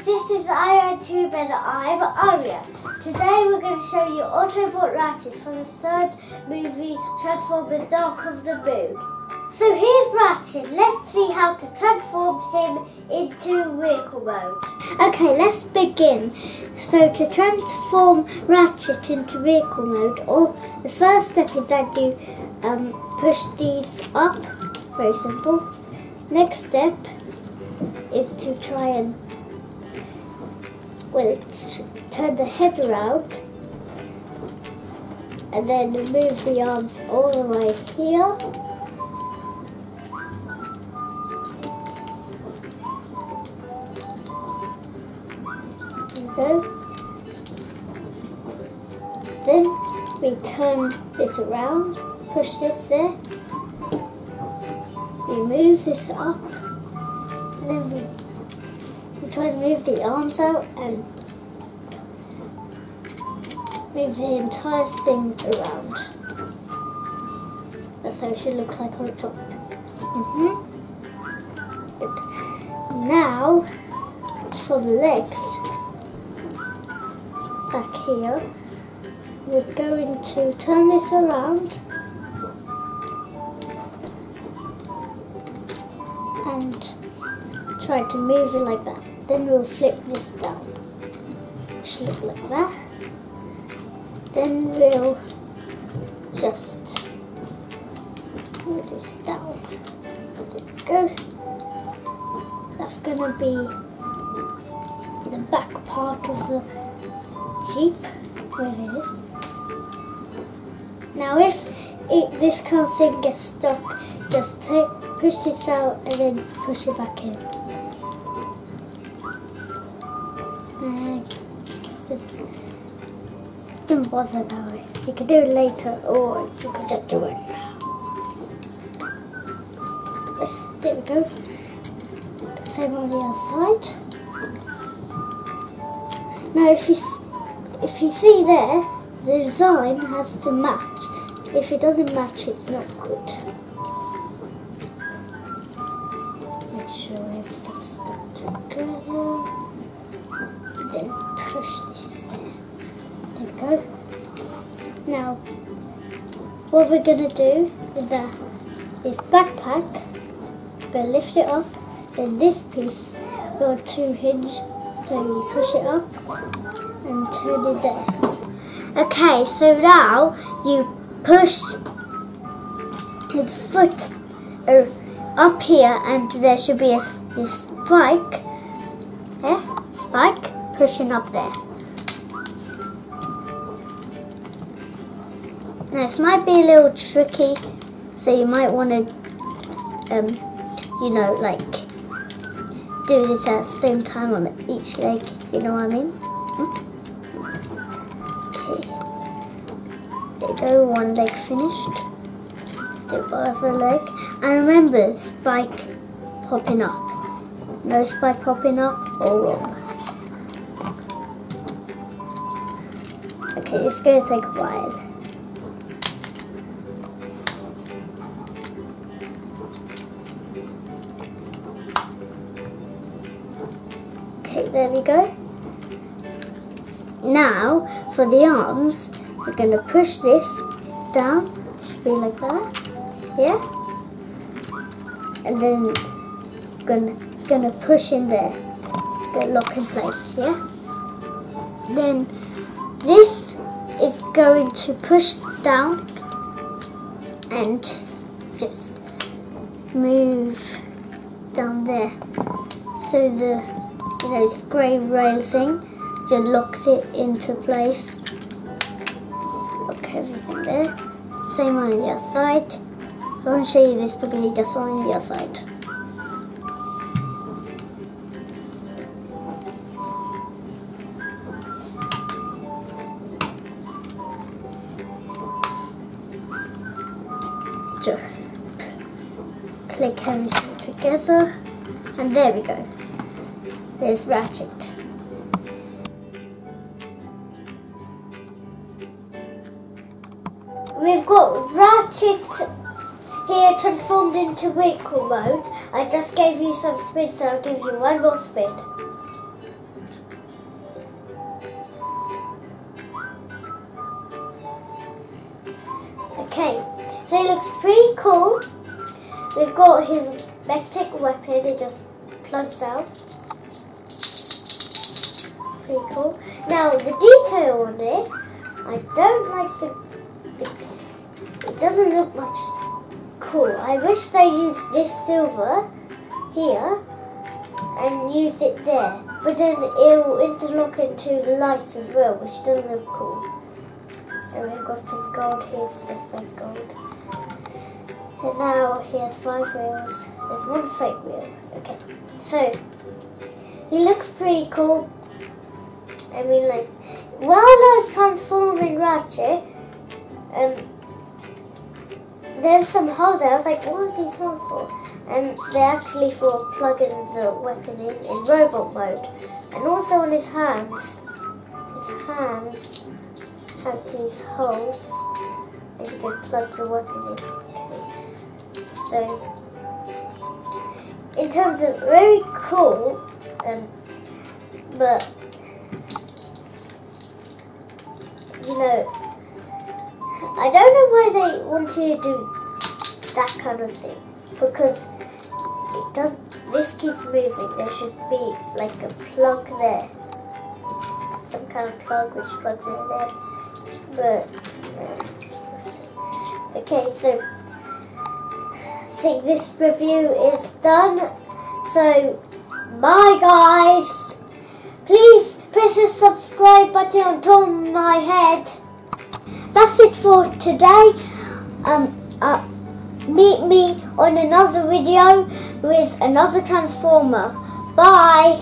this is AryaanTube and I'm Aryaan. Today we're going to show you Autobot Ratchet from the third movie, Transformers Dark of the Moon. So here's Ratchet. Let's see how to transform him into vehicle mode. Okay, let's begin. So to transform Ratchet into vehicle mode, the first step is that you push these up. Very simple. Next step is to try and turn the head around and then move the arms all the way here. There we go. Then we turn this around, push this there. We move this up, and then we try and move the arms out and move the entire thing around. That's how it should look like on the top. Good. Now, for the legs, back here, we're going to turn this around and try to move it like that. Then we'll flip this down. Push it like that. Then we'll just move this down. There we go. That's going to be the back part of the Jeep, where it is. Now if this kind of thing gets stuck, just push this out and then push it back in. Don't bother now. You can do it later or you can just do it now. There we go. Same on the other side. Now if you see there, the design has to match. If it doesn't match, it's not good. Make sure everything's stuck together. Then push this there. There we go. Now, what we're going to do is that this backpack, we're going to lift it up, then this piece got two hinge, so you push it up and turn it there. Okay, so now you push his foot up here and there should be a spike, pushing up there. Now this might be a little tricky, so you might want to, do this at the same time on each leg, you know what I mean? Okay, there you go, one leg finished. The other leg, and remember, spike popping up. No spike popping up, or wrong. Okay, it's going to take a while. Okay, there we go. Now, for the arms, we're going to push this down. Should be like that. Yeah? And then it's gonna push in there. It's gonna lock in place, yeah? Then this is going to push down and just move down there. So this grey rail thing just locks it into place. Lock everything there. Same on the other side. I want to show you this because it does on the other side. Just click everything together and there we go. There's Ratchet. We've got Ratchet here transformed into vehicle mode. I just gave you some spin, so I'll give you one more spin. Okay, so he looks pretty cool. We've got his magnetic weapon, it just plugs out. Pretty cool. Now the detail on it, I don't like it doesn't look much cool. I wish they used this silver here and used it there, but then it will interlock into the lights as well, which doesn't look cool. And we've got some gold here, some fake gold. And now he has 5 wheels. There's 1 fake wheel. Okay, so he looks pretty cool. I mean, like, while I was transforming Ratchet, there's some holes there. I was like, what are these holes for? And they're actually for plugging the weapon in robot mode. And also on his hands have these holes, and you can plug the weapon in. Okay. So, in terms of very cool, but you know, I don't know why they want to do that kind of thing, because it does. This keeps moving. There should be like a plug there, some kind of plug which plugs in there. But okay, so I think this review is done. So bye guys. Please press the subscribe button on top of my head. That's it for today. Meet me on another video with another Transformer. Bye.